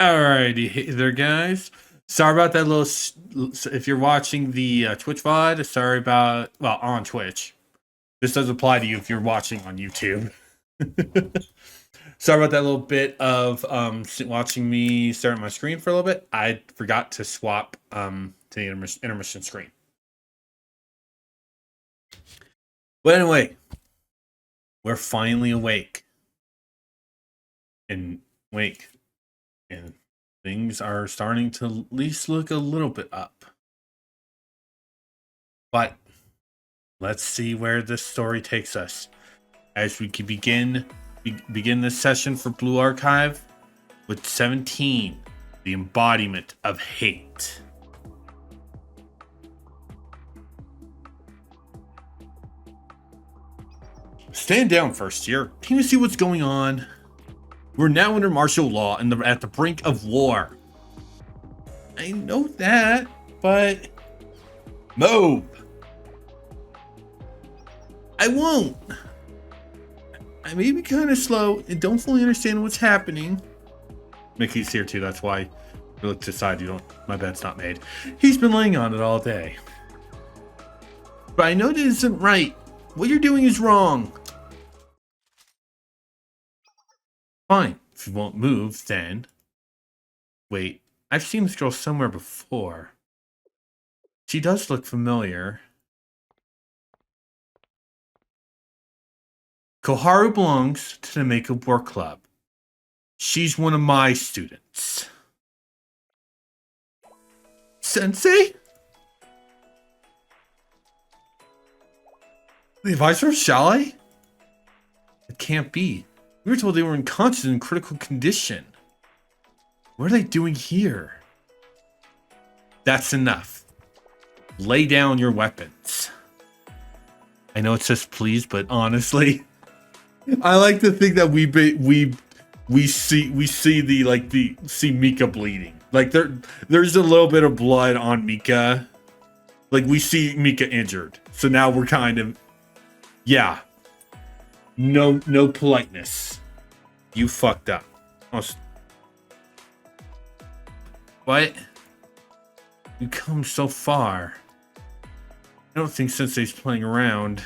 Alrighty, hey there, guys. Sorry about that little. If you're watching the Twitch VOD, sorry about. Well, on Twitch. This does apply to you if you're watching on YouTube. Sorry about that little bit of watching me stare at my screen for a little bit. I forgot to swap to the intermission screen. But anyway, we're finally awake. And wake. And things are starting to at least look a little bit up. But let's see where this story takes us as we can begin this session for Blue Archive with 17, the embodiment of hate. Stand down, first year. Can you see what's going on? We're now under martial law and at the brink of war. I know that, but move. I won't. I may be kind of slow and don't fully understand what's happening. Mickey's here too, that's why we look to the side. My bed's not made. He's been laying on it all day. But I know that isn't right. What you're doing is wrong. Fine, if you won't move, then. Wait, I've seen this girl somewhere before. She does look familiar. Koharu belongs to the Makeup Work Club. She's one of my students. Sensei? The advisor of Shale? It can't be. We were told they were unconscious and in critical condition. What are they doing here? That's enough. Lay down your weapons. I know it says please, but honestly, I like to think that we see Mika bleeding. Like there's a little bit of blood on Mika. Like we see Mika injured. So now we're kind of, yeah. No politeness. You fucked up. What? You come so far. I don't think Sensei's playing around.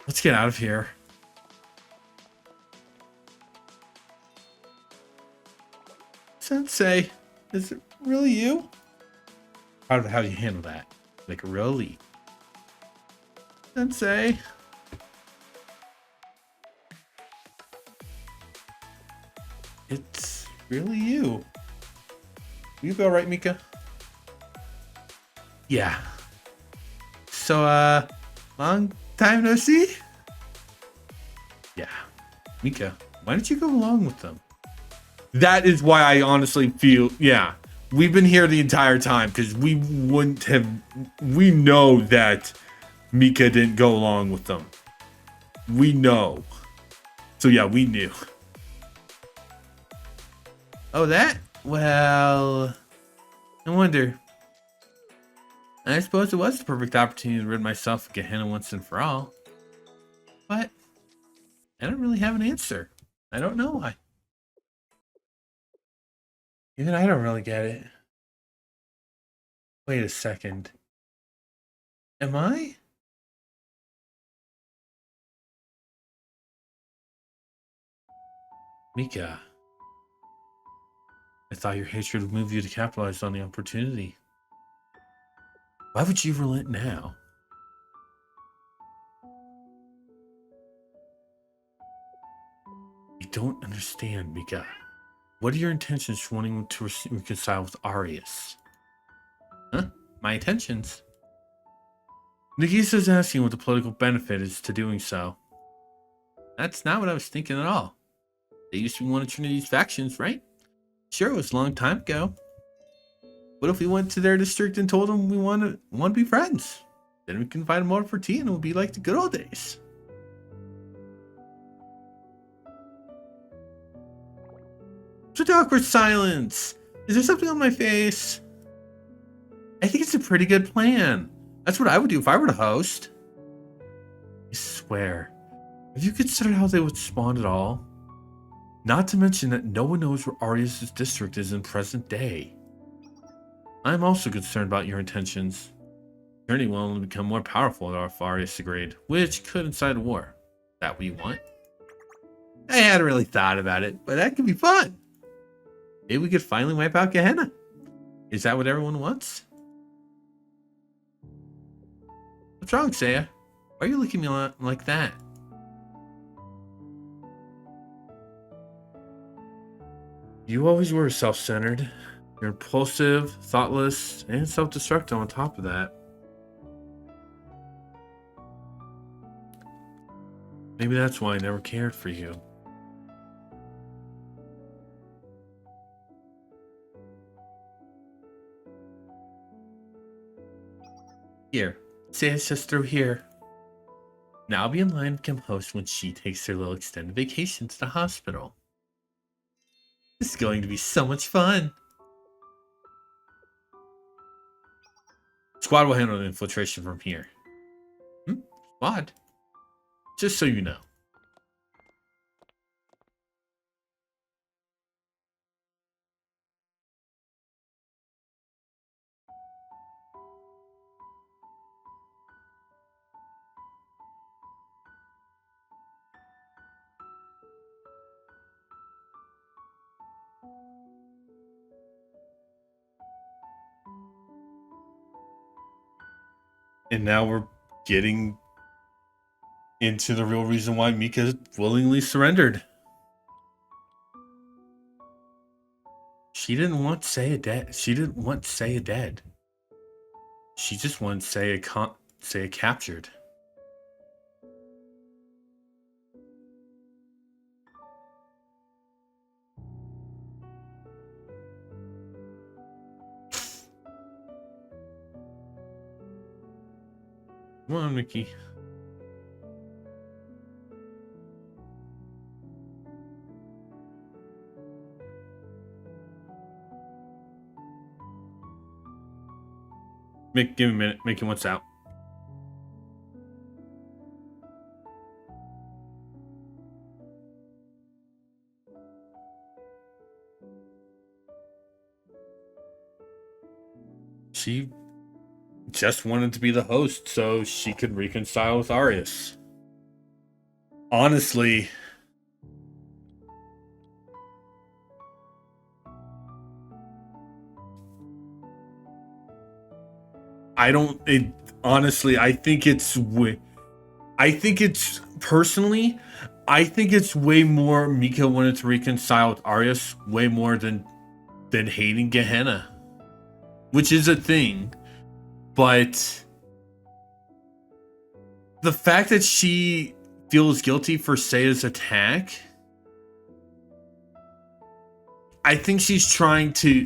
Let's get out of here. Sensei, is it really you? Proud of how you handle that. Like a real elite. Sensei. It's really you. You go right, Mika? Yeah. So, long time no see? Yeah. Mika, why didn't you go along with them? That is why I honestly feel, yeah. We've been here the entire time because we wouldn't have, we know that Mika didn't go along with them. We know. So yeah, we knew. Oh, that? Well, I wonder. I suppose it was the perfect opportunity to rid myself of Gehenna once and for all. But I don't really have an answer. I don't know why. Even I don't really get it. Wait a second. Am I? Mika. I thought your hatred would move you to capitalize on the opportunity. Why would you relent now? You don't understand, Mika. What are your intentions for wanting to reconcile with Arius? Huh? My intentions? Nagisa's asking what the political benefit is to doing so. That's not what I was thinking at all. They used to be one of Trinity's factions, right? Sure, it was a long time ago. What if we went to their district and told them we want to be friends? Then we can invite them over for tea and it will be like the good old days. Such awkward silence. Is there something on my face? I think it's a pretty good plan. That's what I would do if I were the host. I swear. Have you considered how they would respond at all? Not to mention that no one knows where Arius' district is in present day. I'm also concerned about your intentions. Journey will only become more powerful if Arius agreed, which could incite a war. That what you want? I hadn't really thought about it, but that could be fun. Maybe we could finally wipe out Gehenna. Is that what everyone wants? What's wrong, Seiya? Why are you looking at me like that? You always were self-centered. You're impulsive, thoughtless, and self-destructive on top of that. Maybe that's why I never cared for you. Here, Seiya's just through here. Now I'll be in line to become host when she takes her little extended vacation to the hospital. This is going to be so much fun. Squad will handle the infiltration from here. Squad? Just so you know. And now we're getting into the real reason why Mika willingly surrendered. She didn't want Seiya dead. She didn't want Seiya dead. She just wanted Seiya captured. Come on, Mickey. Mick, give me a minute. Mickey, what's out? She just wanted to be the host so she could reconcile with Arius. Honestly, honestly, I think it's personally, I think it's way more Mika wanted to reconcile with Arius way more than hating Gehenna, which is a thing. But the fact that she feels guilty for Seiya's attack, I think she's trying to,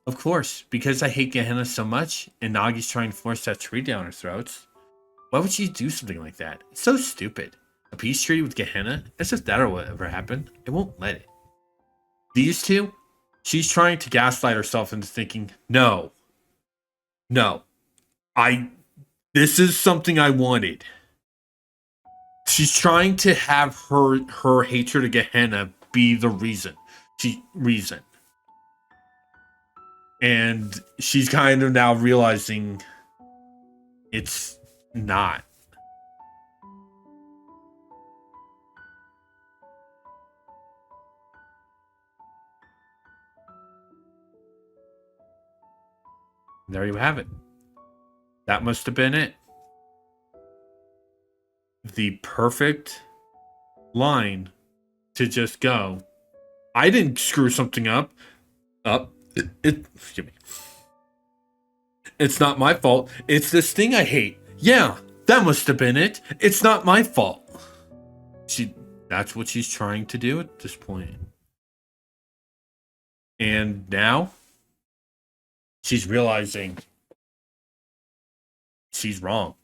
of course, because I hate Gehenna so much, and Nagi's trying to force that tree down our throats. Why would she do something like that? It's so stupid. A peace treaty with Gehenna? As if that'll ever happen. It won't let it. These two, she's trying to gaslight herself into thinking, no, this is something I wanted. She's trying to have her hatred of Gehenna be the reason. And she's kind of now realizing it's not. There you have it. That must have been it. The perfect line to just go, I didn't screw something up. Excuse me. It's not my fault. It's this thing I hate. Yeah, that must have been it. It's not my fault. That's what she's trying to do at this point. And now she's realizing she's wrong.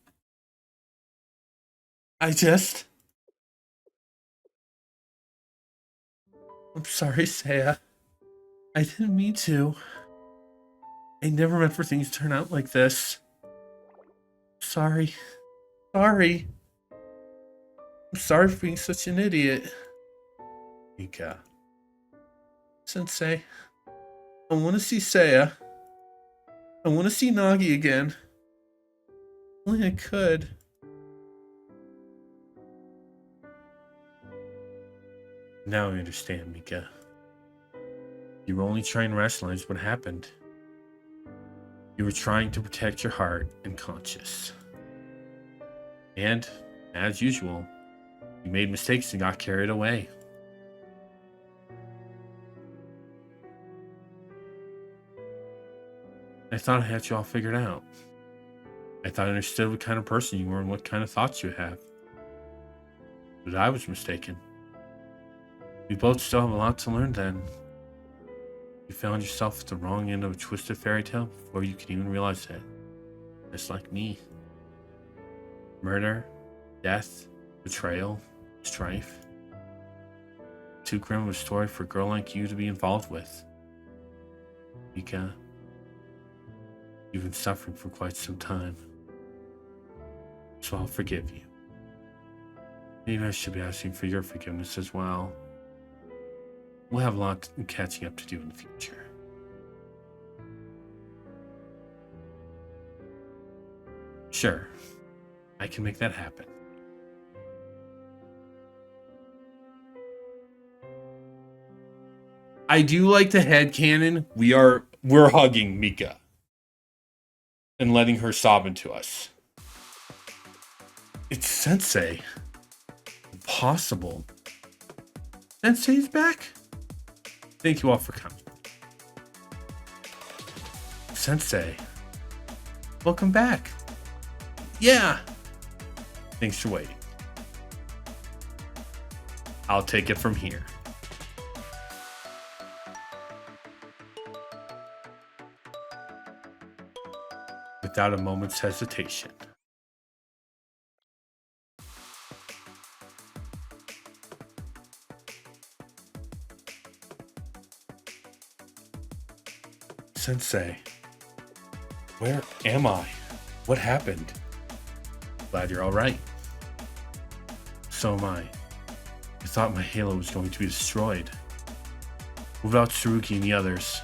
I'm sorry, Seiya. I didn't mean to. I never meant for things to turn out like this. Sorry. I'm sorry for being such an idiot. Mika. Sensei. I want to see Seiya. I want to see Nagi again. Only I could. Now I understand, Mika. You were only trying to rationalize what happened. You were trying to protect your heart and conscience. And, as usual, you made mistakes and got carried away. I thought I had you all figured out. I thought I understood what kind of person you were and what kind of thoughts you have. But I was mistaken. We both still have a lot to learn then. You found yourself at the wrong end of a twisted fairy tale before you could even realize it. Just like me. Murder, death, betrayal, strife. Too grim of a story for a girl like you to be involved with. Mika, you've been suffering for quite some time. So I'll forgive you. Maybe I should be asking for your forgiveness as well. We'll have a lot of catching up to do in the future. Sure, I can make that happen. I do like the headcanon. We're hugging Mika and letting her sob into us. It's Sensei. Impossible. Sensei's back? Thank you all for coming. Sensei. Welcome back. Yeah. Thanks for waiting. I'll take it from here. Without a moment's hesitation. Sensei, where am I? What happened? Glad you're all right. So am I. I thought my halo was going to be destroyed. What about Tsurugi and the others?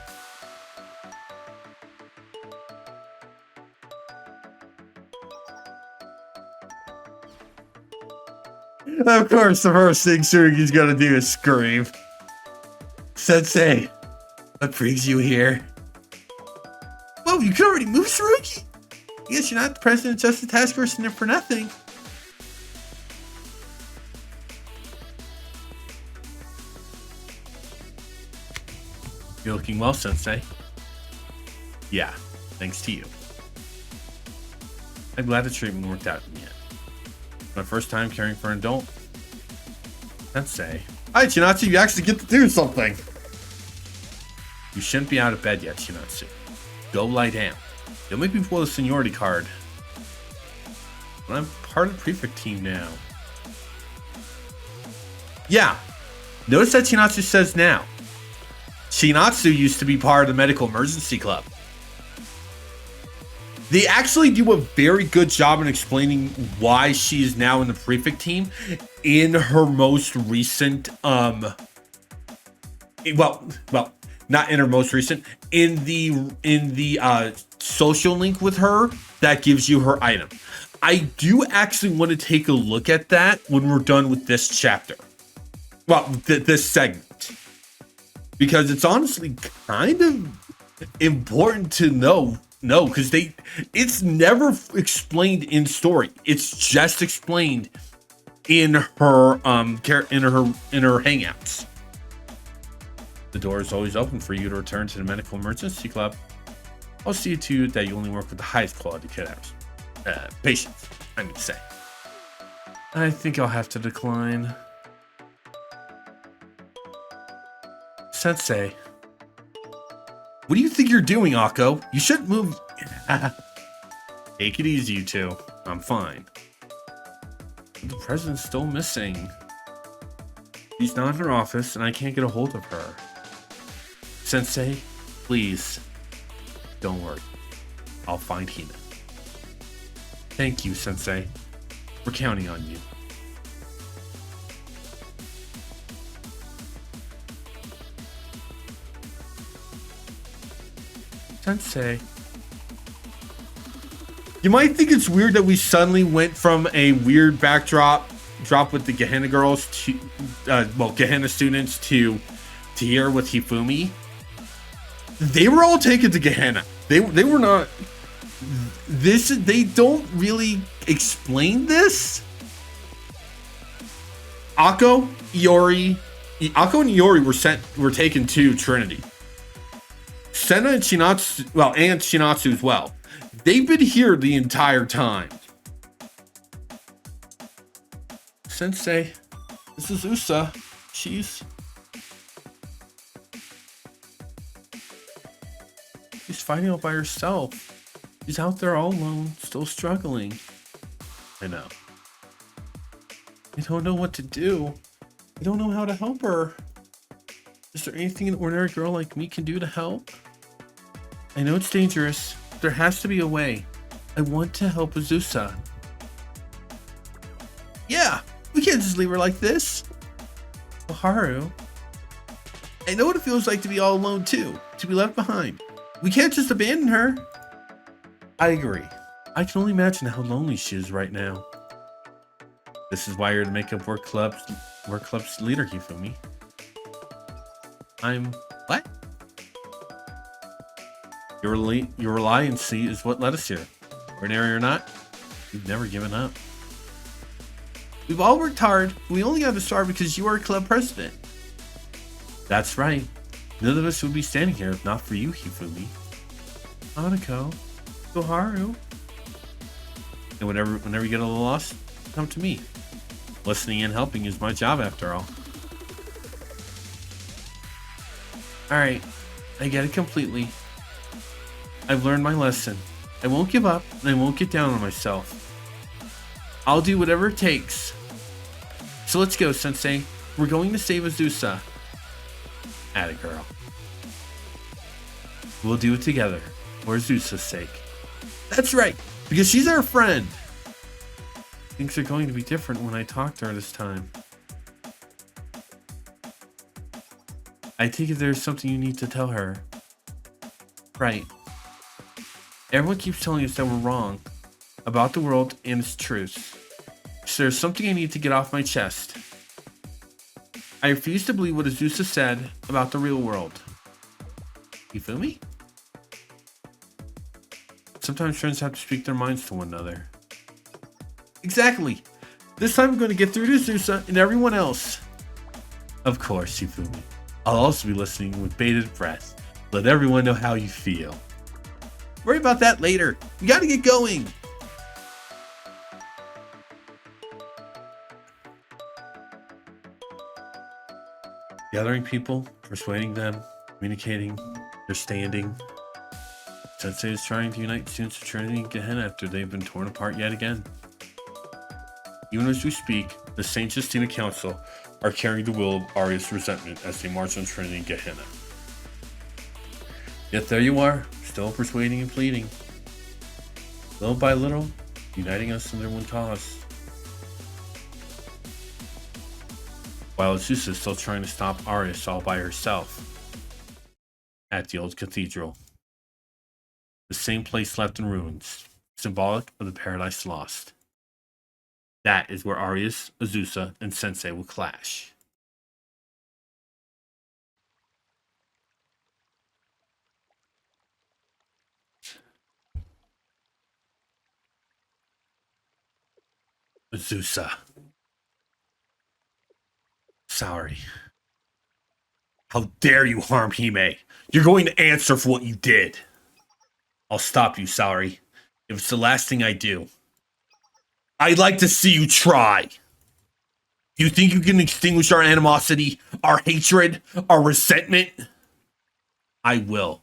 Of course, the first thing Tsurugi's gonna do is scream. Sensei, what brings you here? Whoa, you can already move, Tsurugi? I guess you're not the president of Justice Task Force in there for nothing. You're looking well, Sensei. Yeah, thanks to you. I'm glad the treatment worked out in the end. My first time caring for an adult. Sensei. Hi, Chinatsu, you actually get to do something. You shouldn't be out of bed yet, Chinatsu. Go lie down. You'll make me pull the seniority card. But I'm part of the prefect team now. Yeah. Notice that Chinatsu says now. Chinatsu used to be part of the medical emergency club. They actually do a very good job in explaining why she is now in the prefect team in her most recent, well, not in her most recent, in the social link with her that gives you her item. I do actually want to take a look at that when we're done with this chapter. Well, this segment. Because it's honestly kind of important to know. No, because it's never explained in story. It's just explained in her hangouts. The door is always open for you to return to the medical emergency club. I'll see to it that you only work with the highest quality patients, I mean to say. I think I'll have to decline. Sensei. What do you think you're doing, Akko? You shouldn't move. Take it easy, you two. I'm fine. But the president's still missing. She's not in her office, and I can't get a hold of her. Sensei, please. Don't worry. I'll find Hina. Thank you, Sensei. We're counting on you. Sensei. You might think it's weird that we suddenly went from a weird backdrop with the Gehenna girls to, Gehenna students to here with Hifumi. They were all taken to Gehenna. They were not. They don't really explain this. Akko and Iori were taken to Trinity. Senna and Shinatsu, and Shinatsu as well. They've been here the entire time. Sensei, this is Usa. She's fighting all by herself. She's out there all alone, still struggling. I know. I don't know what to do. I don't know how to help her. Is there anything an ordinary girl like me can do to help? I know it's dangerous. There has to be a way. I want to help Azusa. Yeah, we can't just leave her like this. Haru, I know what it feels like to be all alone too, to be left behind. We can't just abandon her. I agree. I can only imagine how lonely she is right now. This is why you're the Makeup Work Club's leader, Hifumi. What? Your reliancy is what led us here. Ordinary or not, we've never given up. We've all worked hard. We only got to start because you are club president. That's right. None of us would be standing here if not for you, Hifumi. Hanako, Koharu. And whenever you get a little lost, come to me. Listening and helping is my job after all. Alright, I get it completely. I've learned my lesson. I won't give up, and I won't get down on myself. I'll do whatever it takes. So let's go, Sensei. We're going to save Azusa. Atta girl. We'll do it together, for Azusa's sake. That's right, because she's our friend. Things are going to be different when I talk to her this time. I take it there's something you need to tell her. Right. Everyone keeps telling us that we're wrong about the world and its truths. So there's something I need to get off my chest. I refuse to believe what Azusa said about the real world. You feel me? Sometimes friends have to speak their minds to one another. Exactly. This time I'm going to get through to Azusa and everyone else. Of course, Hifumi. I'll also be listening with bated breath. Let everyone know how you feel. Worry about that later. We gotta get going. Gathering people, persuading them, communicating, understanding. Sensei is trying to unite students of Trinity and Gehenna after they've been torn apart yet again. Even as we speak, the Saint Justina Council are carrying the will of Arius' resentment as they march on Trinity and Gehenna. Yet there you are, still persuading and pleading. Little by little, uniting us under one cause. While Azusa is still trying to stop Arius all by herself. At the old cathedral. The same place left in ruins, symbolic of the paradise lost. That is where Arius, Azusa, and Sensei will clash. Azusa. Sorry. How dare you harm Hime? You're going to answer for what you did. I'll stop you, Saori. If it's the last thing I do. I'd like to see you try. Do you think you can extinguish our animosity, our hatred, our resentment? I will.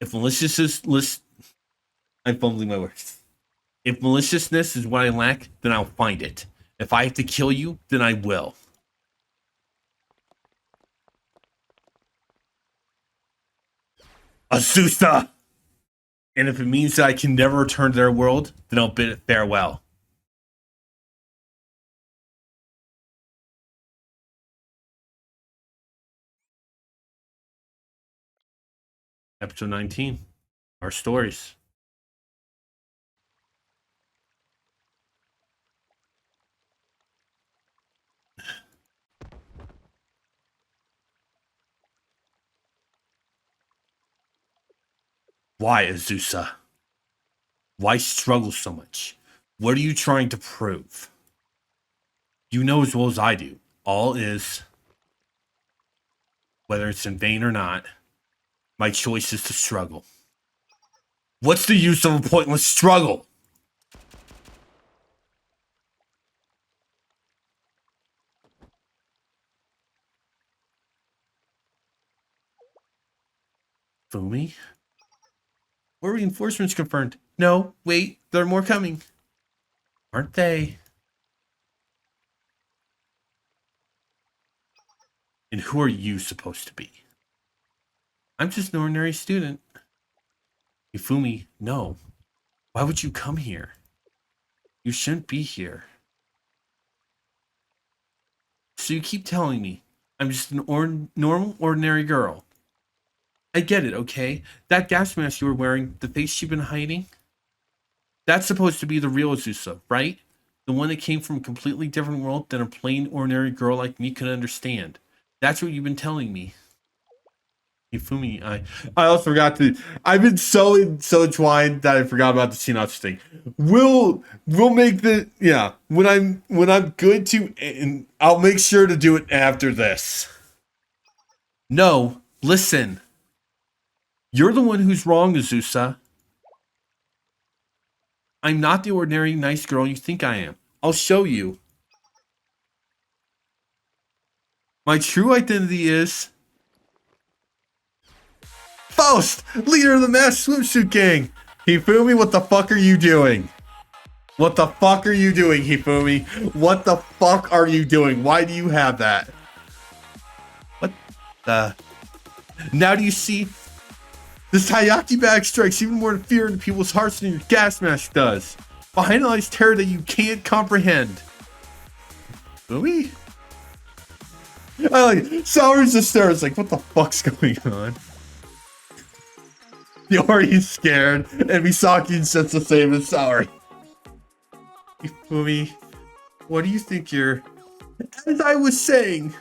If maliciousness... I'm fumbling my words. If maliciousness is what I lack, then I'll find it. If I have to kill you, then I will. Azusa! And if it means that I can never return to their world, then I'll bid it farewell. Episode 19. Our stories. Why, Azusa? Why struggle so much? What are you trying to prove? You know as well as I do. All is, whether it's in vain or not, my choice is to struggle. What's the use of a pointless struggle? Fumi? Were reinforcements confirmed? No, wait, there are more coming. Aren't they? And who are you supposed to be? I'm just an ordinary student. Hifumi, no. Why would you come here? You shouldn't be here. So you keep telling me I'm just an normal, ordinary girl. I get it, okay? That gas mask you were wearing, the face you've been hiding, that's supposed to be the real Azusa, right? The one that came from a completely different world than a plain, ordinary girl like me could understand. That's what you've been telling me. Hifumi, I also forgot to. I've been so entwined that I forgot about the Shinatsu thing. We'll make the when I'm good to, and I'll make sure to do it after this. No, listen. You're the one who's wrong, Azusa. I'm not the ordinary nice girl you think I am. I'll show you. My true identity is Faust, leader of the masked swimsuit gang. Hifumi, what the fuck are you doing? What the fuck are you doing, Hifumi? What the fuck are you doing? Why do you have that? What the? Now do you see? This Hayaki bag strikes even more fear into people's hearts than your gas mask does. Behind lies terror that you can't comprehend. Hifumi? I like Saori's just there. It's like, what the fuck's going on? Yori's scared, and Misaki says the same as Saori. Hifumi, what do you think you're... As I was saying,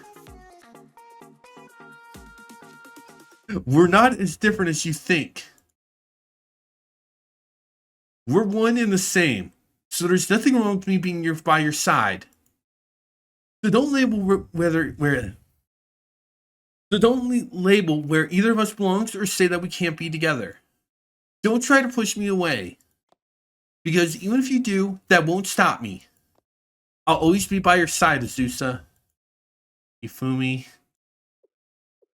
we're not as different as you think. We're one and the same, so there's nothing wrong with me being by your side. So don't label where either of us belongs or say that we can't be together. Don't try to push me away. Because even if you do, that won't stop me. I'll always be by your side, Azusa. Hifumi,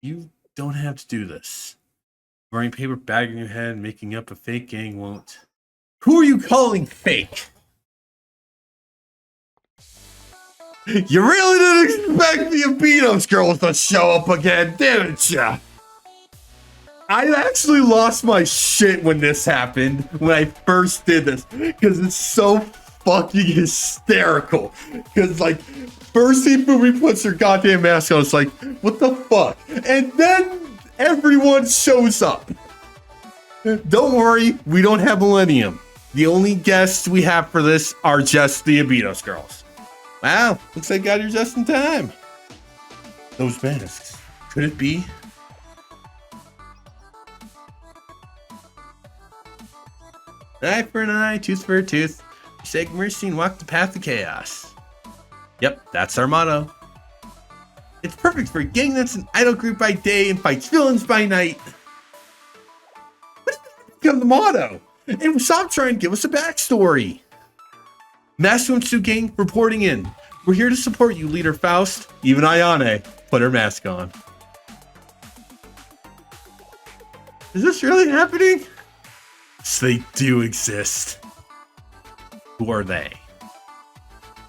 you don't have to do this. Wearing a paper bag in your head and making up a fake gang won't. Who are you calling fake? You really didn't expect the Abitos girls to show up again, didn't ya? I actually lost my shit when this happened, when I first did this, because it's so fucking hysterical. Because, like, first Hifumi puts her goddamn mask on, it's like, what the fuck? And then everyone shows up. Don't worry, we don't have Millennium. The only guests we have for this are just the Abitos girls. Wow, looks like I got here just in time. Those masks, could it be? Eye for an eye, tooth for a tooth. Forsake mercy and walk the path of chaos. Yep, that's our motto. It's perfect for a gang that's an idol group by day and fights villains by night. What did that become the motto? And stop trying to give us a backstory. Masked Swimsuit Gang reporting in. We're here to support you, Leader Faust. Even Ayane put her mask on. Is this really happening? So they do exist. Who are they?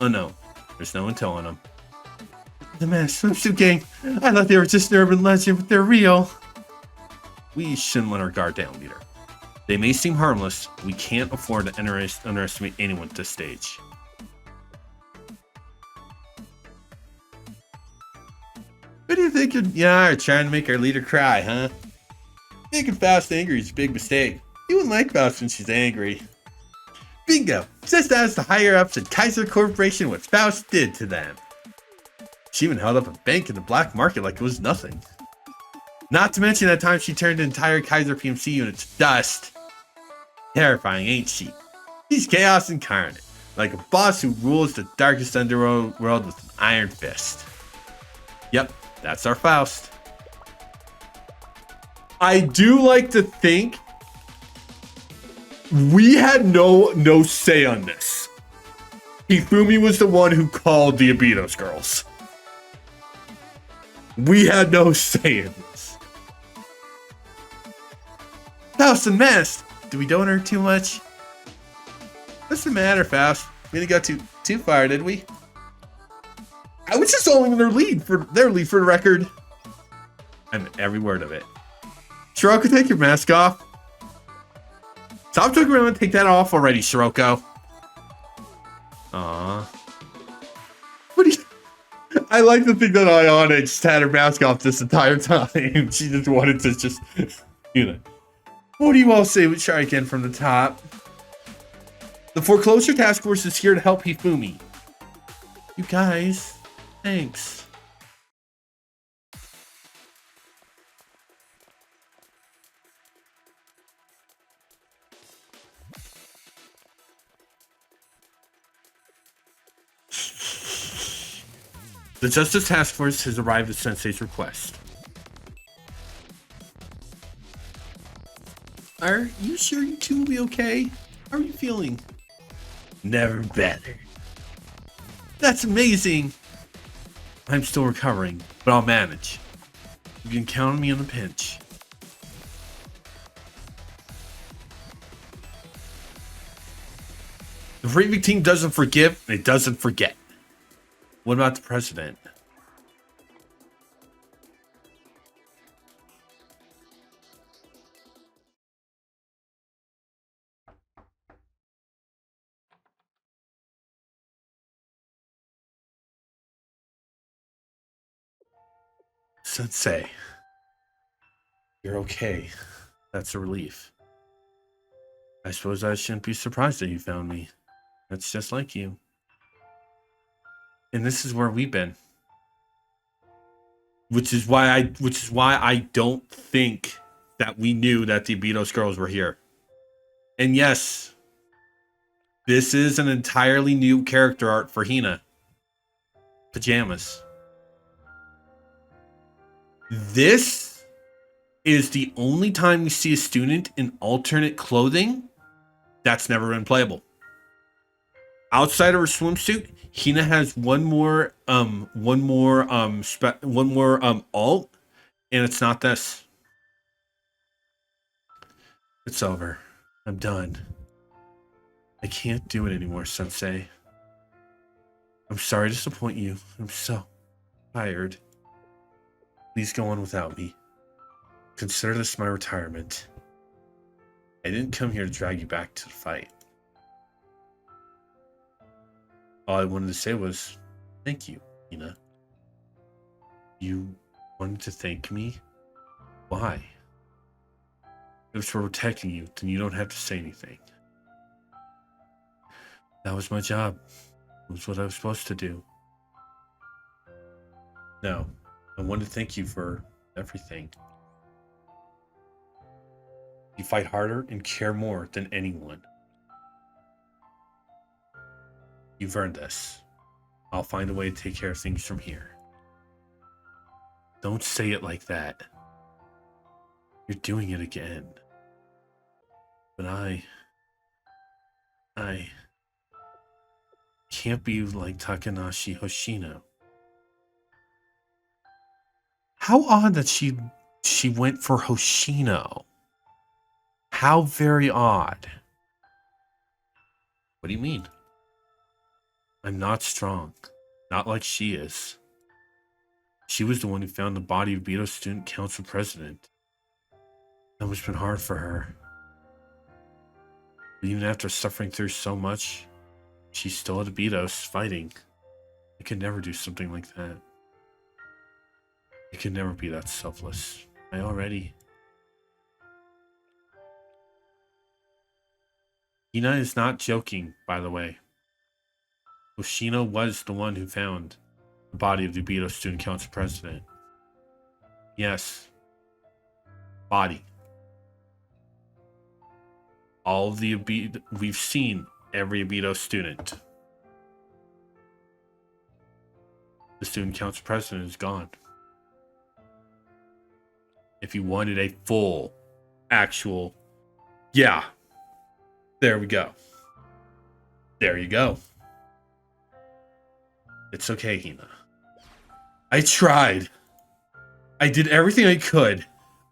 Oh no, there's no one telling them. The Masked Swimsuit Gang. I thought they were just an urban legend, but they're real. We shouldn't let our guard down, Leader. They may seem harmless, we can't afford to underestimate anyone at this stage. What do you think you're trying to make our leader cry, huh? Making Faust angry is a big mistake. You wouldn't like Faust when she's angry. Bingo! Just as the higher-ups at Kaiser Corporation what Faust did to them. She even held up a bank in the black market like it was nothing. Not to mention that time she turned the entire Kaiser PMC unit to dust. Terrifying, ain't she? She's chaos incarnate, like a boss who rules the darkest underworld with an iron fist. Yep, that's our Faust. I do like to think we had no say on this. Hifumi was the one who called the Abydos girls. We had no say in this. Faust and Mast, did we donate her too much? What's the matter, Faust? We didn't go too far, did we? I was just following their lead for the record. I meant every word of it. Shiroko, take your mask off. Stop joking around and take that off already, Shiroko. Aww. What do you... I like to think that Ayana just had her mask off this entire time. She just wanted to just, you know. What do you all say? We try again from the top. The Foreclosure Task Force is here to help Hifumi. You guys, thanks. The Justice Task Force has arrived at Sensei's request. Are you sure you two will be okay? How are you feeling? Never better. That's amazing. I'm still recovering, but I'll manage. You can count on me in the pinch. The Raving team doesn't forgive, and it doesn't forget. What about the president? Sensei, you're okay. That's a relief. I suppose I shouldn't be surprised that you found me. That's just like you. And this is where we've been. Which is why I don't think that we knew that the Abydos girls were here. And yes, this is an entirely new character art for Hina. Pajamas. This is the only time we see a student in alternate clothing that's never been playable. Outside of her swimsuit, Hina has one more alt, and it's not this. It's over. I'm done. I can't do it anymore, Sensei. I'm sorry to disappoint you. I'm so tired. Please go on without me. Consider this my retirement. I didn't come here to drag you back to the fight. All I wanted to say was, thank you, Hina. You wanted to thank me? Why? If it's for protecting you, then you don't have to say anything. That was my job. It was what I was supposed to do. No, I want to thank you for everything. You fight harder and care more than anyone. You've earned this. I'll find a way to take care of things from here. Don't say it like that. You're doing it again. But I can't be like Takanashi Hoshino. How odd that she went for Hoshino. How very odd. What do you mean? I'm not strong. Not like she is. She was the one who found the body of Abydos Student Council President. That must have been hard for her. But even after suffering through so much, she's still at Abydos fighting. I could never do something like that. I could never be that selfless. I already... Hina is not joking, by the way. Hoshino was the one who found the body of the Obito Student Council president. Yes. Body. All of the Obito, we've seen every Obito student. The Student Council president is gone. If you wanted a full, actual, yeah. There we go. There you go. It's okay, Hina. I tried. I did everything I could.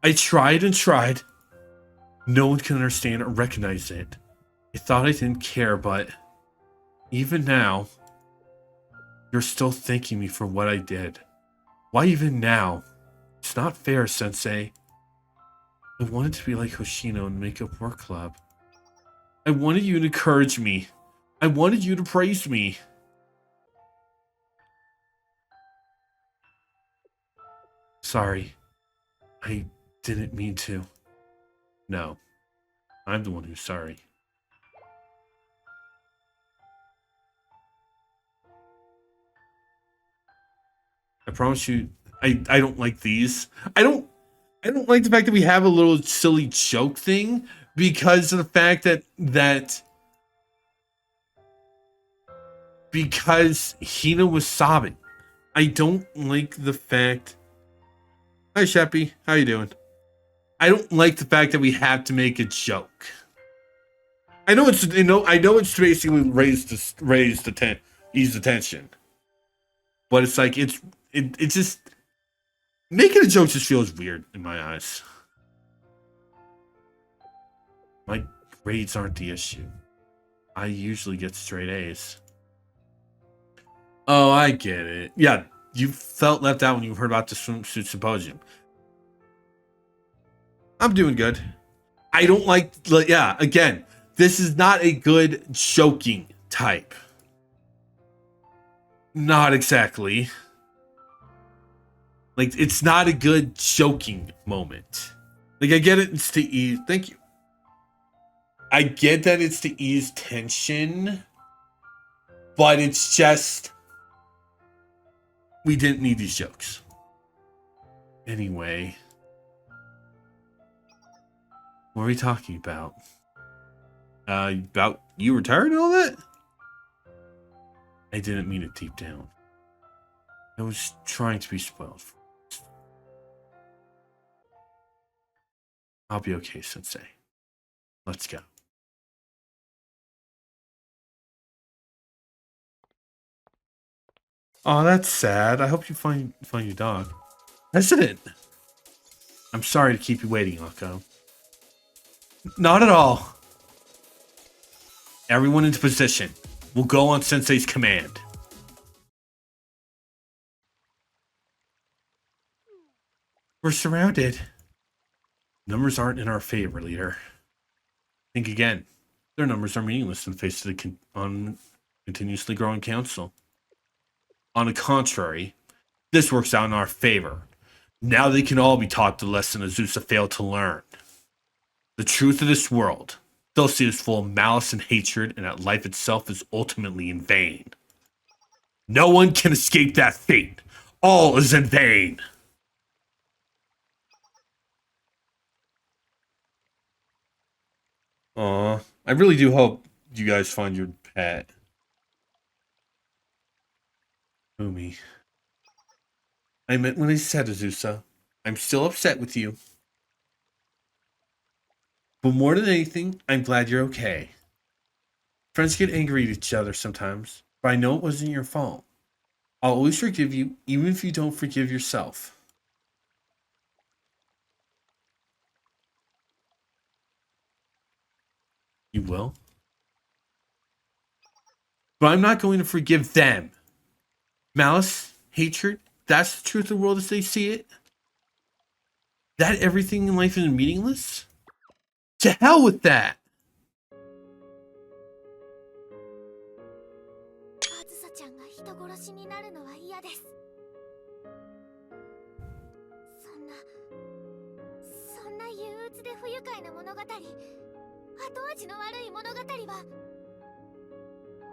I tried and tried. No one can understand or recognize it. I thought I didn't care, but even now, you're still thanking me for what I did. Why even now? It's not fair, Sensei. I wanted to be like Hoshino and make a work club. I wanted you to encourage me. I wanted you to praise me. Sorry. I didn't mean to. No. I'm the one who's sorry. I promise you, I don't like these. I don't like the fact that we have a little silly joke thing because of the fact that because Hina was sobbing. I don't like the fact. Hi Sheppy, how you doing? I don't like the fact that we have to make a joke. I know it's it's basically ease the tension, but it's like it just making a joke just feels weird in my eyes. My grades aren't the issue. I usually get straight A's. Oh, I get it. Yeah, you felt left out when you heard about the swimsuit symposium. I'm doing good. I don't like yeah, again, this is not a good joking type. Not exactly. Like, it's not a good joking moment. Like, I get it, it's to ease. Thank you. I get that it's to ease tension, but it's just we didn't need these jokes. Anyway, what are we talking about? About you retired and all that? I didn't mean it deep down. I was trying to be spoiled. I'll be okay, Sensei. Let's go. Oh, that's sad. I hope you find your dog. President! I'm sorry to keep you waiting, Akko. Not at all. Everyone into position. We'll go on Sensei's command. We're surrounded. Numbers aren't in our favor, leader. Think again. Their numbers are meaningless in the face of the continuously growing council. On the contrary, this works out in our favor. Now they can all be taught the lesson Azusa failed to learn. The truth of this world. They'll see is full of malice and hatred, and that life itself is ultimately in vain. No one can escape that fate. All is in vain. Aw, I really do hope you guys find your pet. Umi. I meant when I said Azusa. I'm still upset with you. But more than anything, I'm glad you're okay. Friends get angry at each other sometimes, but I know it wasn't your fault. I'll always forgive you, even if you don't forgive yourself. You will? But I'm not going to forgive them. Malice, hatred, that's the truth of the world as they see it? That everything in life is meaningless? To hell with that! 後味の悪い物語は、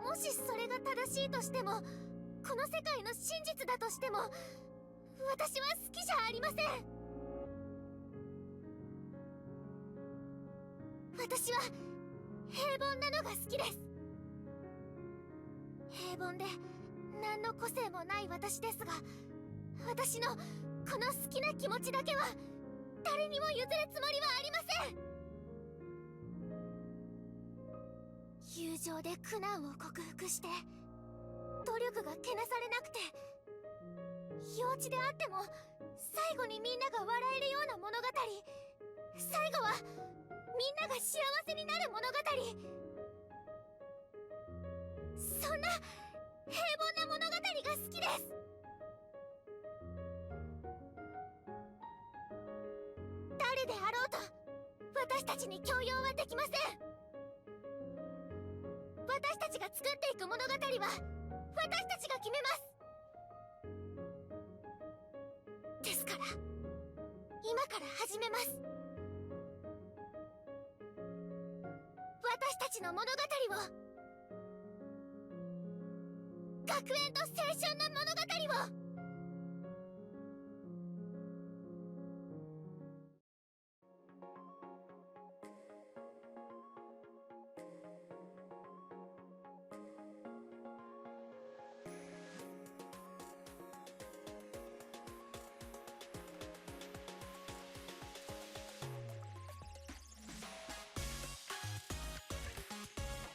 もしそれが正しいとしても、この世界の真実だとしても、私は好きじゃありません。私は平凡なのが好きです。平凡で何の個性もない私ですが、私のこの好きな気持ちだけは誰にも譲るつもりはありません。友情で苦難を克服して努力がけなされなくて、幼稚であっても最後にみんなが笑えるような物語、最後はみんなが幸せになる物語、そんな平凡な物語が好きです。誰であろうと私たちに強要はできません。私たちが作っていく物語は私たちが決めます。ですから今から始めます。私たちの物語を、学園と青春の物語を。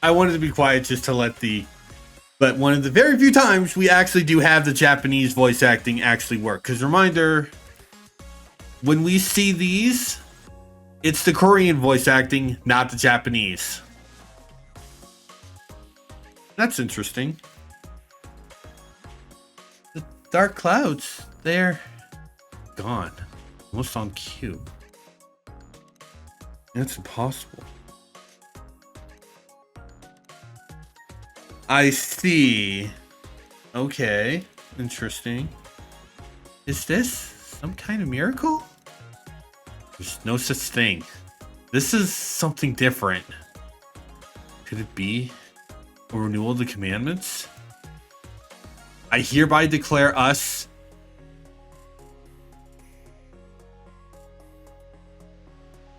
I wanted to be quiet just to let but one of the very few times we actually do have the Japanese voice acting actually work. Because reminder, when we see these, it's the Korean voice acting, not the Japanese. That's interesting. The dark clouds, they're gone. Almost on cue. That's impossible. I see. Okay, interesting. Is this some kind of miracle? There's no such thing. This is something different. Could it be a renewal of the commandments? I hereby declare us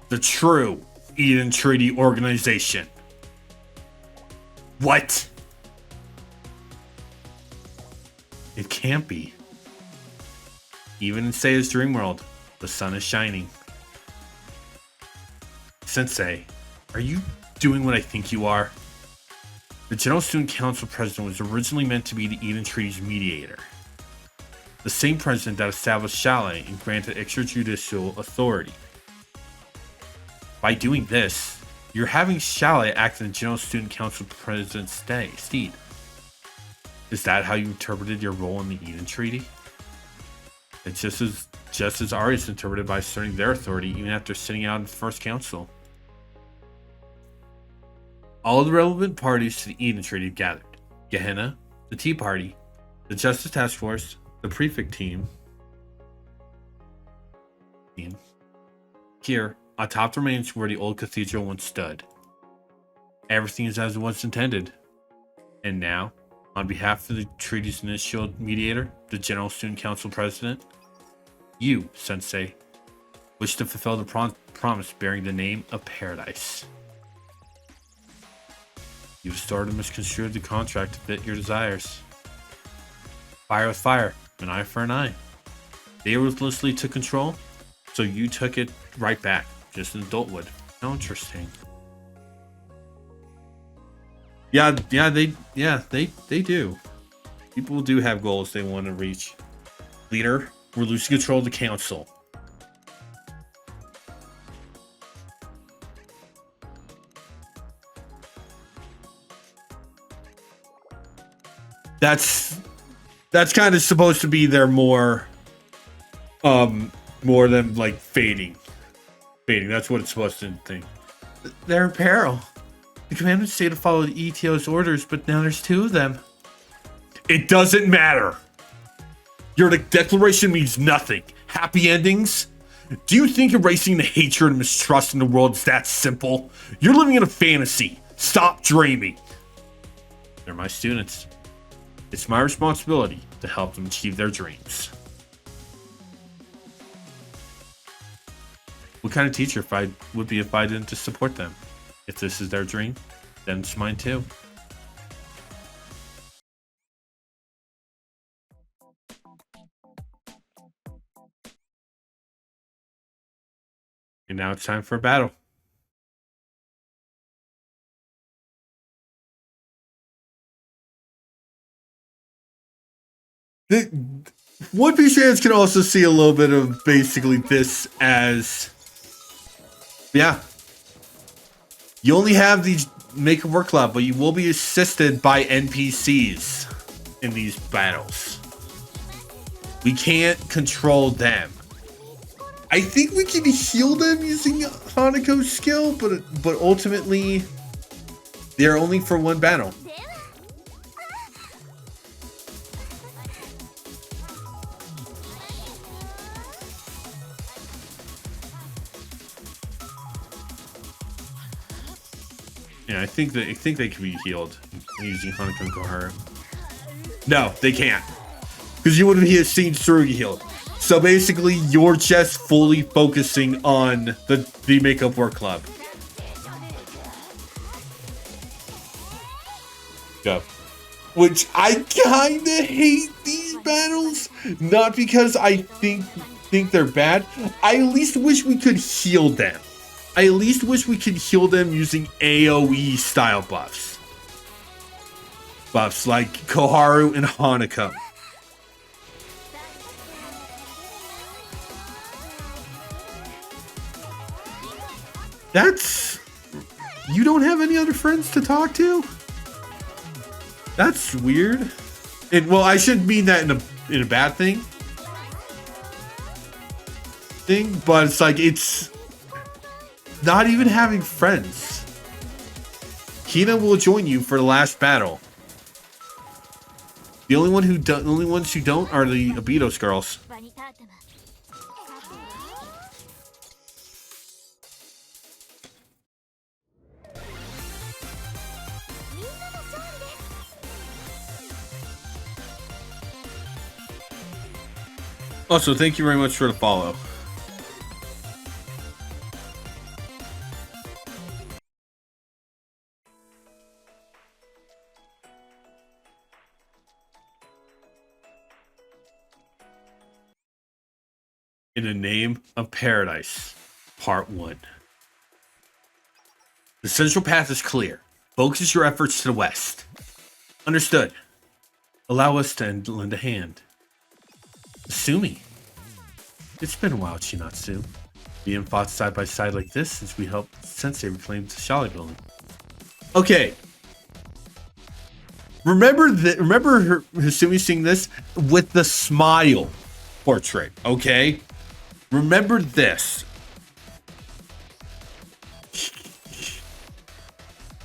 the true Eden Treaty Organization. What? It can't be. Even in Seiya's dream world, the sun is shining. Sensei, are you doing what I think you are? The General Student Council president was originally meant to be the Eden Treaty's mediator. The same president that established Chalet and granted extrajudicial authority. By doing this, you're having Chalet act in the General Student Council president's stead. Is that how you interpreted your role in the Eden Treaty? It's just as Arius interpreted by asserting their authority even after sitting out in the first council. All the relevant parties to the Eden Treaty have gathered. Gehenna, the Tea Party, the Justice Task Force, the Prefect team. Here, atop the remains where the old cathedral once stood. Everything is as it was intended. And now, on behalf of the treaty's initial mediator, the General Student Council president, you, Sensei, wish to fulfill the promise bearing the name of Paradise. You've distorted and misconstrued the contract to fit your desires. Fire with fire, an eye for an eye. They ruthlessly took control, so you took it right back, just as an adult would. How interesting. Yeah, they do. People do have goals they want to reach. Leader, we're losing control of the council. That's kind of supposed to be their more than like fading. That's what it's supposed to think. They're in peril. The commandments say to follow the ETO's orders, but now there's two of them. It doesn't matter. Your declaration means nothing. Happy endings? Do you think erasing the hatred and mistrust in the world is that simple? You're living in a fantasy. Stop dreaming. They're my students. It's my responsibility to help them achieve their dreams. What kind of teacher would be if I didn't just support them? If this is their dream, then it's mine too. And now it's time for a battle. One Piece fans can also see a little bit of basically this as, yeah, you only have these Make a Work Club, but you will be assisted by NPCs in these battles. We can't control them. I think we can heal them using Hanako's skill, but ultimately, they're only for one battle. Yeah, I think they can be healed using Hanako and Koharu. No, they can't, because you wouldn't have seen Tsurugi healed. So basically, you're just fully focusing on the Make-up Work Club. Go. Which I kinda hate these battles, not because I think they're bad. I at least wish we could heal them. I at least wish we could heal them using AoE style buffs. Buffs like Koharu and Hanako. You don't have any other friends to talk to? That's weird. And well, I shouldn't mean that in a bad thing, but it's like, it's not even having friends. Hina will join you for the last battle. The only ones who don't are the Abydos girls. Also, thank you very much for the follow. In the Name of Paradise, Part 1. The central path is clear. Focus your efforts to the west. Understood. Allow us to lend a hand. Sumi. It's been a while, Chinatsu. We haven't fought side by side like this since we helped Sensei reclaim the Shali building. Okay. Remember Hisumi seeing this with the smile portrait, okay? Remember this.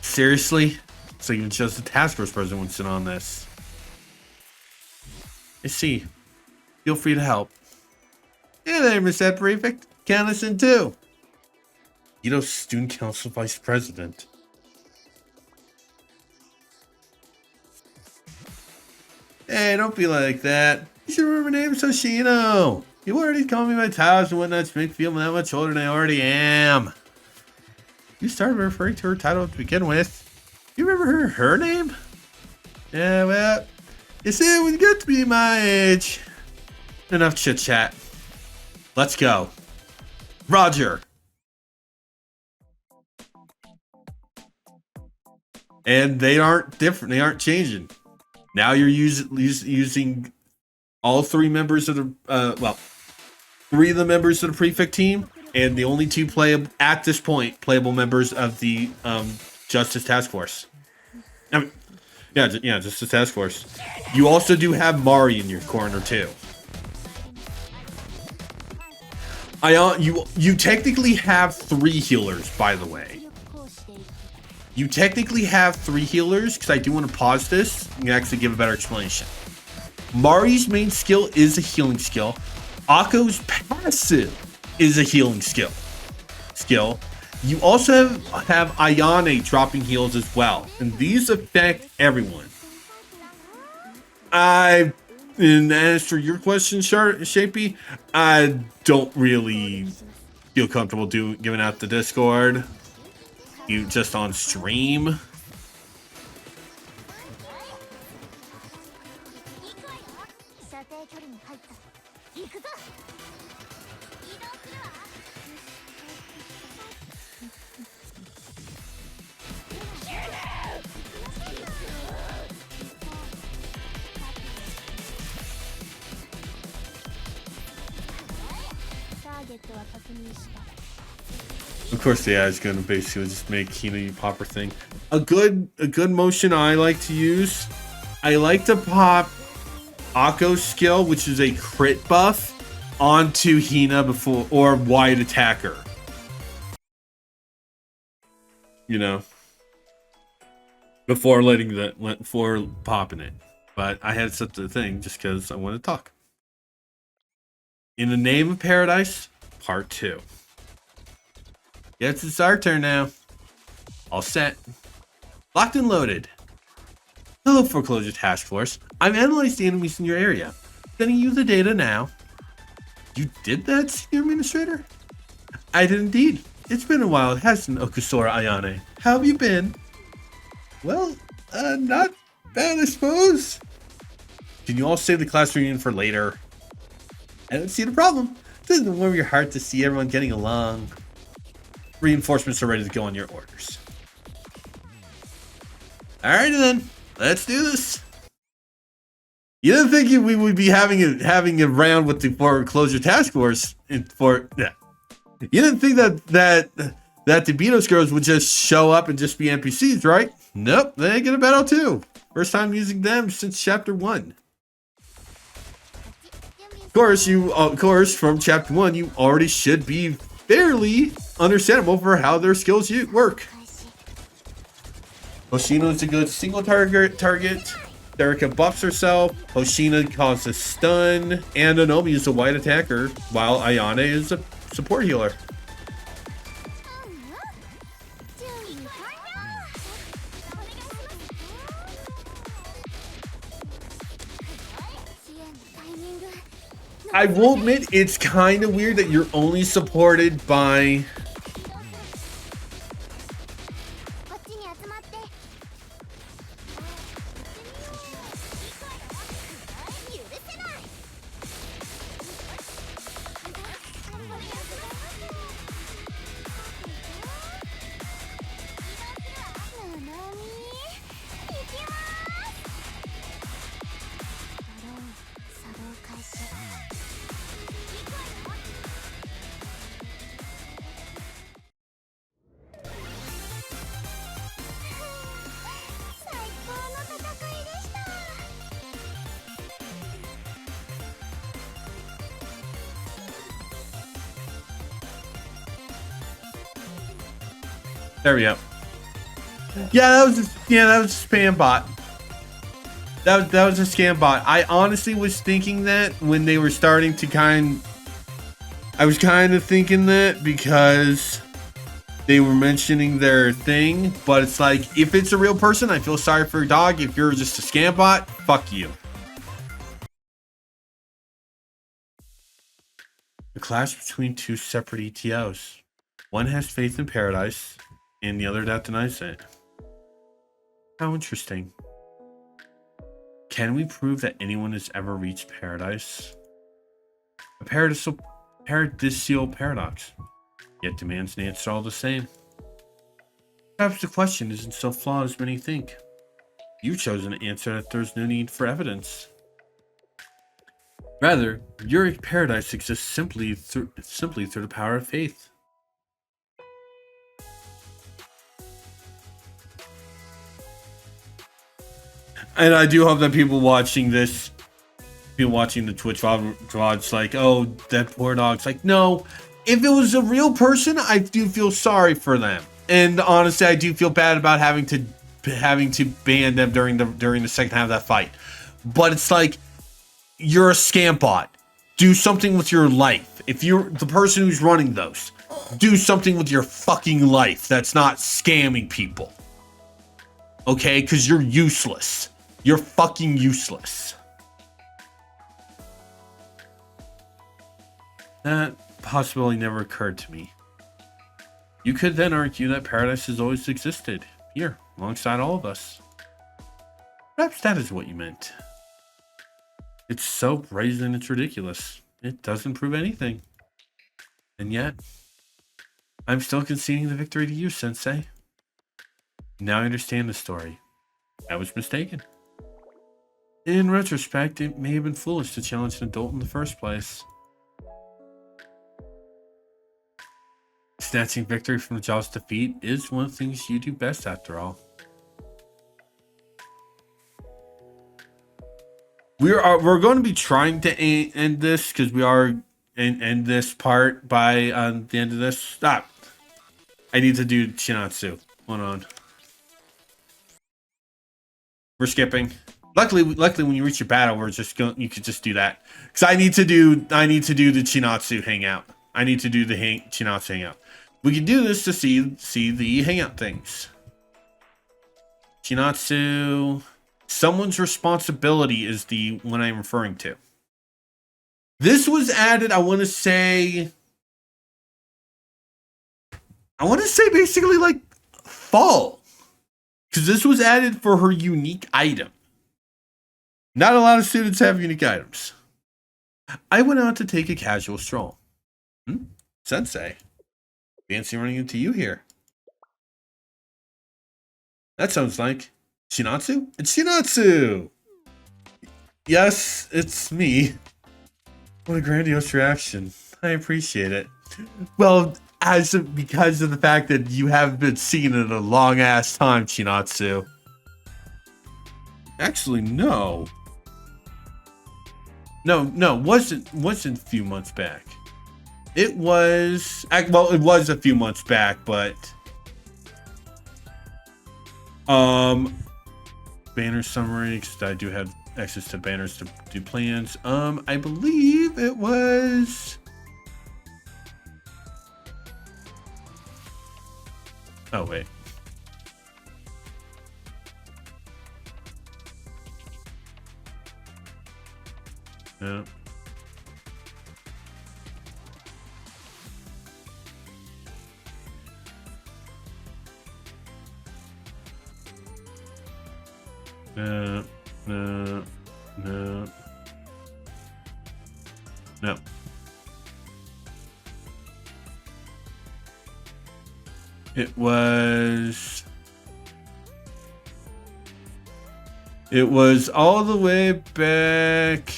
Seriously? So even just the task force president wants in on this. I see. Feel free to help. Hey there, Miss Ed Prefect. Count us in too. Ito's Student Council Vice President. Hey, don't be like that. You should remember my name is Hoshino. You already call me my titles and whatnot to make me feel that much older than I already am. You started referring to her title to begin with. You remember her name? Yeah, well, you see, it was good to be my age. Enough chit chat. Let's go. Roger. And they aren't different. They aren't changing. Now you're using all three members of the three of the members of the prefect team, and the only two at this point playable members of the Justice Task Force. I mean, yeah, Justice Task Force. You also do have Mari in your corner too. You technically have 3 healers, by the way. You technically have 3 healers, because I do want to pause this and actually give a better explanation. Mari's main skill is a healing skill. Akko's passive is a healing skill. You also have Ayane dropping heals as well, and these affect everyone. And as for your question, Shapey, I don't really feel comfortable giving out the Discord. You just on stream. Of course, the AI is going to basically just make Hina pop her thing. A good motion I like to use. I like to pop Akko's skill, which is a crit buff, onto Hina before or wide attacker. You know, before popping it. But I had such a thing just because I want to talk. In the Name of Paradise, Part 2. Yes, it's our turn now. All set. Locked and loaded. Hello, Foreclosure Task Force. I've analyzed the enemies in your area. Sending you the data now. You did that, Senior Administrator? I did indeed. It's been a while, hasn't it, Okusora Ayane? How have you been? Well, not bad, I suppose. Can you all save the class reunion for later? I don't see the problem. It doesn't warm your heart to see everyone getting along. Reinforcements are ready to go on your orders. Alrighty then, let's do this. You didn't think we would be having a round with the Foreclosure Task Force You didn't think that the Beatos girls would just show up and just be NPCs, right? Nope, they get a battle too. First time using them since chapter 1. Of course, from chapter 1, you already should be fairly understandable for how their skills work. Hoshino is a good single target. Derika buffs herself. Hoshina causes stun. And Anomi is a wide attacker, while Ayane is a support healer. I will admit, it's kind of weird that you're only supported by... There we go. Yeah, that was a spam bot. That was a scam bot. I honestly was thinking that when they were starting to I was kind of thinking that because they were mentioning their thing, but it's like, if it's a real person, I feel sorry for your dog. If you're just a scam bot, fuck you. The clash between two separate ETOs. One has faith in paradise, and the other that denies it. How interesting. Can we prove that anyone has ever reached paradise? A paradisial paradox, yet demands an answer all the same. Perhaps the question isn't so flawed as many think. You've chosen to answer that there's no need for evidence. Rather, your paradise exists simply through the power of faith. And I do hope that people watching the Twitch VODs like, oh, that poor dog. It's like, no, if it was a real person, I do feel sorry for them. And honestly, I do feel bad about having to ban them during the second half of that fight. But it's like, you're a scam bot. do something with your life. If you're the person who's running those, do something with your fucking life that's not scamming people. Okay? Because you're useless. You're fucking useless. That possibility never occurred to me. You could then argue that paradise has always existed, here, alongside all of us. Perhaps that is what you meant. It's so brazen, it's ridiculous. It doesn't prove anything. And yet, I'm still conceding the victory to you, Sensei. Now I understand the story. I was mistaken. In retrospect, it may have been foolish to challenge an adult in the first place. Snatching victory from the jaws of defeat is one of the things you do best, after all. We're going to be trying to end this because we are end this part by the end of this. Stop. I need to do Chinatsu. Hold on. We're skipping. Luckily, when you reach your battle, we're just going. You could just do that because I need to do the Chinatsu hangout. I need to do the Chinatsu hangout. We can do this to see the hangout things. Chinatsu. Someone's responsibility is the one I'm referring to. This was added, I want to say basically like fall. Because this was added for her unique item. Not a lot of students have unique items. I went out to take a casual stroll. Sensei. Fancy running into you here. That sounds like Chinatsu? It's Chinatsu! Yes, it's me. What a grandiose reaction. I appreciate it. Well, because of the fact that you haven't been seen in a long ass time, Chinatsu. Actually, no. No, wasn't a few months back. It was, well, it was a few months back, but banner summary, because I do have access to banners to do plans. I believe it was, oh wait. No. No. It was all the way back.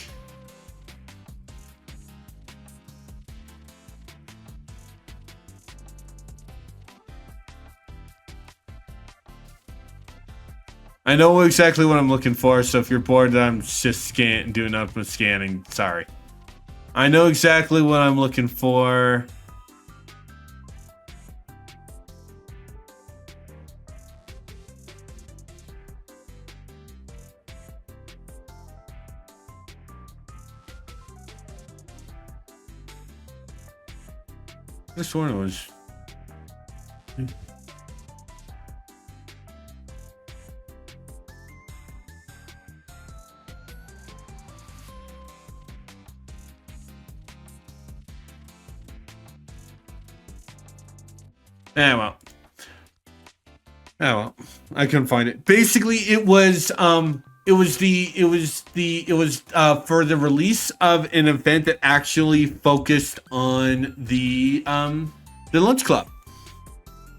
I know exactly what I'm looking for, so if you're bored that I'm just doing up with scanning, sorry. I know exactly what I'm looking for. This one was... well. I couldn't find it. Basically, it was for the release of an event that actually focused on the Lunch Club.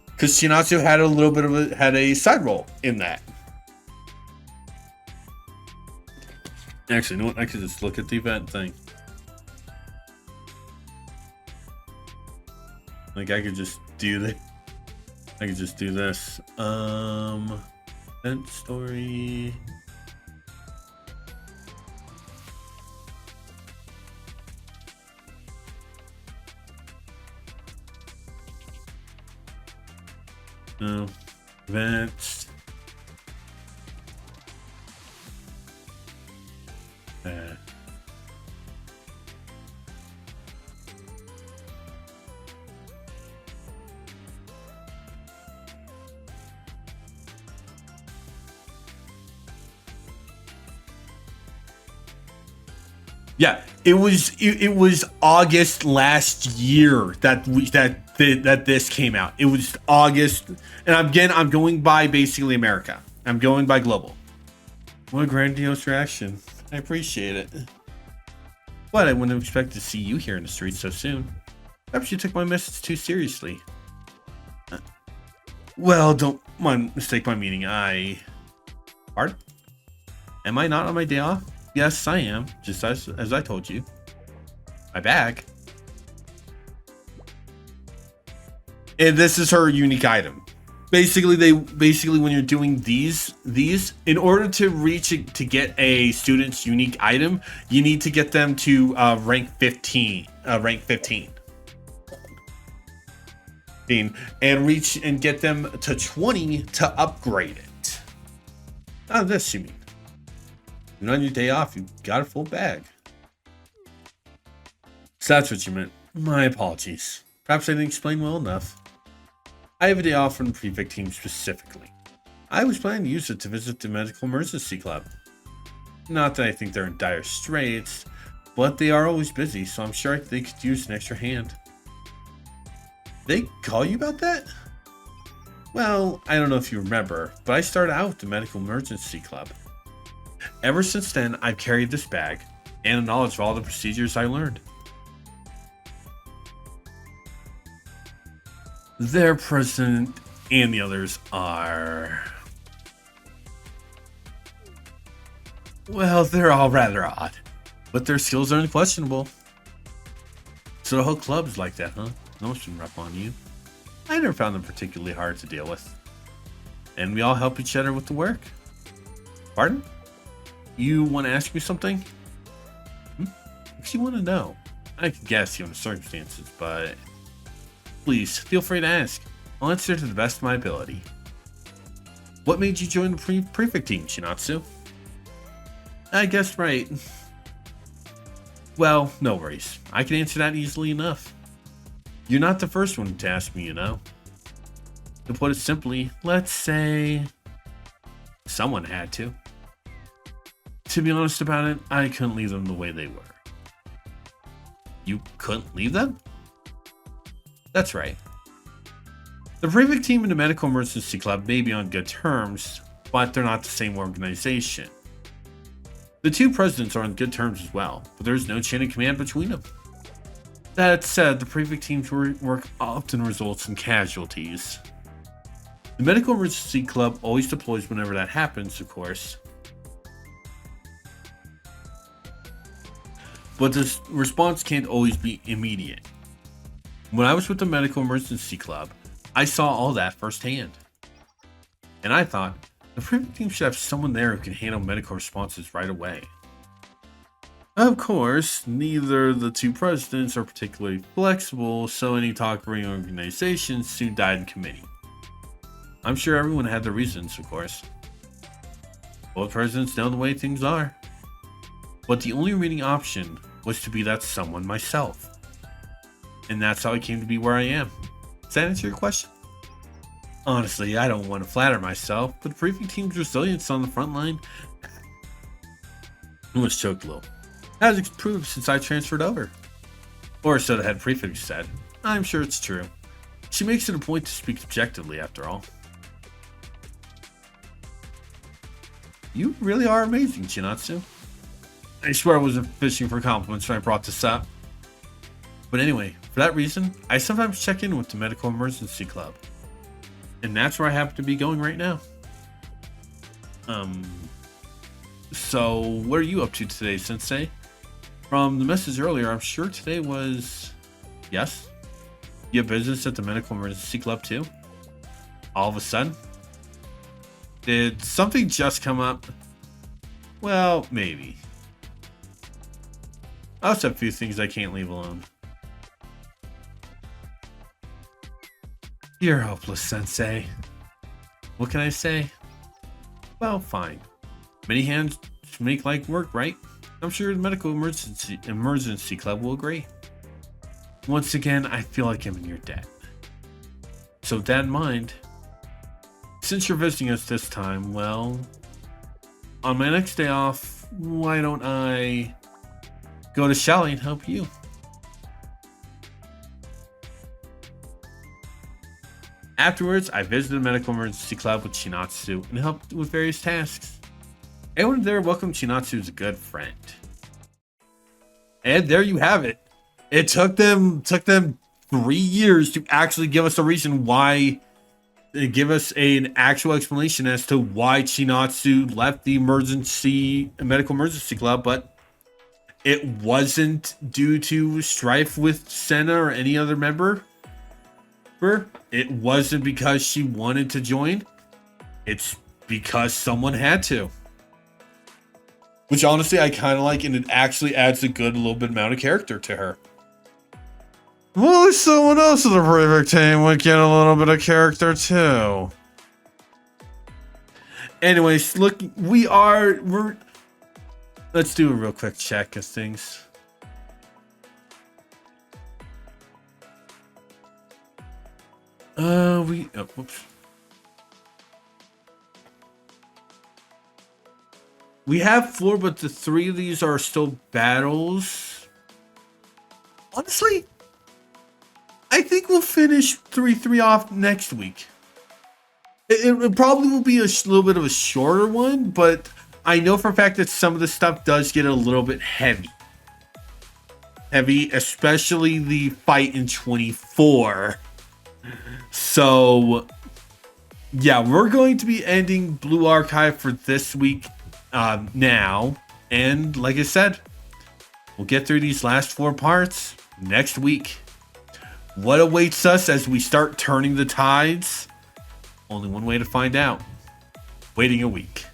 Because Chinatsu had a little bit of had a side role in that. Actually, you know what? I could just look at the event thing. Like I could just do this. I could just do this. Event story. No. Events. Yeah, it was August last year that this came out. It was August, and again, I'm going by basically America. I'm going by global. What a grandiose reaction! I appreciate it. But I wouldn't expect to see you here in the streets so soon. Perhaps you took my message too seriously. Well, don't mistake my meaning. Pardon? Am I not on my day off? Yes, I am, just as I told you. My bag. And this is her unique item. Basically, when you're doing these, in order to to get a student's unique item, you need to get them to rank 15. And reach and get them to 20 to upgrade it. Oh, this you mean. And on your day off, you got a full bag. So that's what you meant. My apologies. Perhaps I didn't explain well enough. I have a day off from the prefect team specifically. I was planning to use it to visit the medical emergency club. Not that I think they're in dire straits, but they are always busy, so I'm sure they could use an extra hand. They call you about that? Well, I don't know if you remember, but I started out with the medical emergency club. Ever since then, I've carried this bag and the knowledge of all the procedures I learned. Their president and the others are... well, they're all rather odd, but their skills are unquestionable. So the whole club's like that, huh? No one should rep on you. I never found them particularly hard to deal with. And we all help each other with the work. Pardon? You want to ask me something? What do you want to know? I can guess you on the circumstances, but... please, feel free to ask. I'll answer to the best of my ability. What made you join the prefect team, Shinatsu? I guessed right. Well, no worries. I can answer that easily enough. You're not the first one to ask me, you know. To put it simply, let's say... someone had to. To be honest about it, I couldn't leave them the way they were. You couldn't leave them? That's right. The prefect team and the medical emergency club may be on good terms, but they're not the same organization. The two presidents are on good terms as well, but there's no chain of command between them. That said, the prefect team's work often results in casualties. The medical emergency club always deploys whenever that happens, of course. But this response can't always be immediate. When I was with the medical emergency club, I saw all that firsthand. And I thought, the prefect team should have someone there who can handle medical responses right away. Of course, neither of the two presidents are particularly flexible, so any talk of reorganization soon died in committee. I'm sure everyone had their reasons, of course. Both presidents know the way things are. But the only remaining option was to be that someone myself. And that's how I came to be where I am. Does that answer your question? Honestly, I don't want to flatter myself, but the prefect team's resilience on the front line was choked a little. Has improved since I transferred over. Or so the head prefect said. I'm sure it's true. She makes it a point to speak objectively, after all. You really are amazing, Shinatsu. I swear I wasn't fishing for compliments when I brought this up. But anyway, for that reason, I sometimes check in with the medical emergency club. And that's where I happen to be going right now. So what are you up to today, Sensei? From the message earlier, I'm sure today was... yes? You have business at the medical emergency club too? All of a sudden? Did something just come up? Well, maybe. I also have a few things I can't leave alone. You're hopeless, Sensei. What can I say? Well, fine. Many hands make light work, right? I'm sure the medical emergency club will agree. Once again, I feel like I'm in your debt. So with that in mind, since you're visiting us this time, well, on my next day off, why don't I go to Shelly and help you. Afterwards, I visited the medical emergency club with Chinatsu and helped with various tasks. Everyone there welcomed Chinatsu as a good friend. And there you have it. It took them 3 years to actually give us a reason why, give us an actual explanation as to why Chinatsu left the medical emergency club, but it wasn't due to strife with Senna or any other member. It wasn't because she wanted to join. It's because someone had to. Which honestly I kind of like, and it actually adds a good little bit amount of character to her. Well, if someone else in the prefect team would get a little bit of character too. Anyways, look, let's do a real quick check of things. Whoops. We have 4, but the 3 of these are still battles. Honestly, I think we'll finish 3-3 off next week. It probably will be a little bit of a shorter one, but I know for a fact that some of the stuff does get a little bit heavy. Especially the fight in 24. So, yeah, we're going to be ending Blue Archive for this week now. And like I said, we'll get through these last 4 parts next week. What awaits us as we start turning the tides? Only one way to find out. Waiting a week.